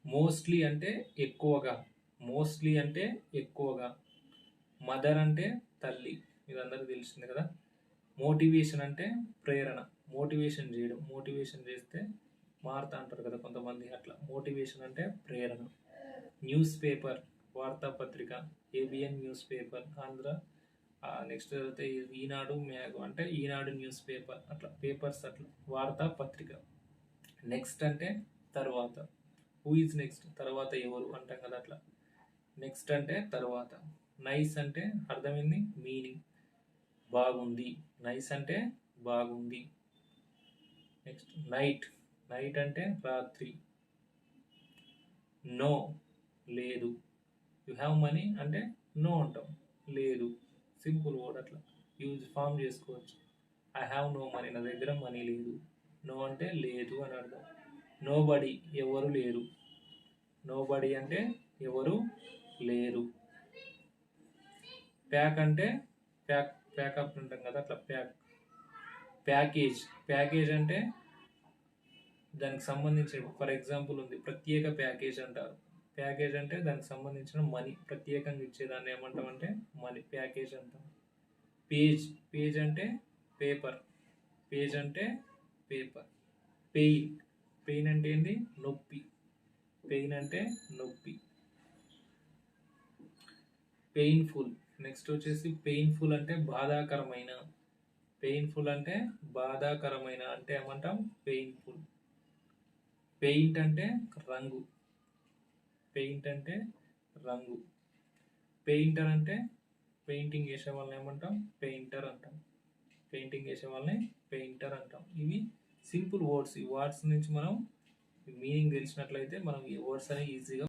Mostly అంటే ఎక్కువగా, mostly అంటే ఎక్కువగా. మదర్ అంటే తల్లి, ఇది అందరికీ తెలిసిందే కదా. మోటివేషన్ అంటే ప్రేరణ, మోటివేషన్ చేయడం, మోటివేషన్ చేస్తే మారుతా అంటారు కదా కొంతమంది, అట్లా మోటివేషన్ అంటే ప్రేరణ. న్యూస్ పేపర్, వార్తాపత్రిక, ABN news paper Andhra. Next అయితే ఈనాడు మ్యాగ్ అంటే ఈనాడు న్యూస్ పేపర్, అట్లా పేపర్స్, అట్లా వార్తాపత్రిక. నెక్స్ట్ అంటే తర్వాత, హూ ఈజ్ నెక్స్ట్, తర్వాత ఎవరు అంటాం కదా అట్లా. నెక్స్ట్ అంటే తర్వాత. నైస్ అంటే అర్థమైంది, మీనింగ్ బాగుంది, నైస్ అంటే బాగుంది. నెక్స్ట్ నైట్, నైట్ అంటే రాత్రి. నో లేదు. యు హ్యావ్ మనీ అంటే నో అంటాం, లేదు. సింపుల్ వర్డ్, అట్లా యూజ్ ఫామ్ చేసుకోవచ్చు. ఐ హ్యావ్ నో మనీ, నా దగ్గర మనీ లేదు. నో అంటే లేదు అని అర్థం. నో బడీ, ఎవరు లేరు. నో బడీ అంటే ఎవరు లేరు. ప్యాక్ అంటే ప్యాకప్ అంటాం కదా అట్లా ప్యాక్. ప్యాకేజ్, ప్యాకేజ్ అంటే దానికి సంబంధించిన, ఫర్ ఎగ్జాంపుల్ ఉంది, ప్రత్యేక ప్యాకేజ్ అంటారు. ప్యాకేజ్ అంటే దానికి సంబంధించిన మనీ ప్రత్యేకంగా ఇచ్చేదాన్ని ఏమంటామంటే మనీ, ప్యాకేజ్ అంటాం. పేజ్, పేజ్ అంటే పేపర్, పేజ్ అంటే పేపర్. పెయిన్, పెయిన్ అంటే ఏంటి, నొప్పి, పెయిన్ అంటే నొప్పి. పెయిన్ఫుల్, నెక్స్ట్ వచ్చేసి పెయిన్ఫుల్ అంటే బాధాకరమైన, పెయిన్ఫుల్ అంటే బాధాకరమైన అంటే ఏమంటాం పెయిన్ఫుల్. పెయింట్ అంటే రంగు, పెయింట్ అంటే రంగు. పెయింటర్ అంటే పెయింటింగ్ వేసే వాళ్ళని ఏమంటాం పెయింటర్ అంటాం, పెయింటింగ్ వేసే వాళ్ళని పెయింటర్ అంటాం. ఇవి సింపుల్ వర్డ్స్. ఈ వర్డ్స్ నుంచి మనం మీనింగ్ తెలిసినట్లయితే మనం ఈ వర్డ్స్ అనేవి ఈజీగా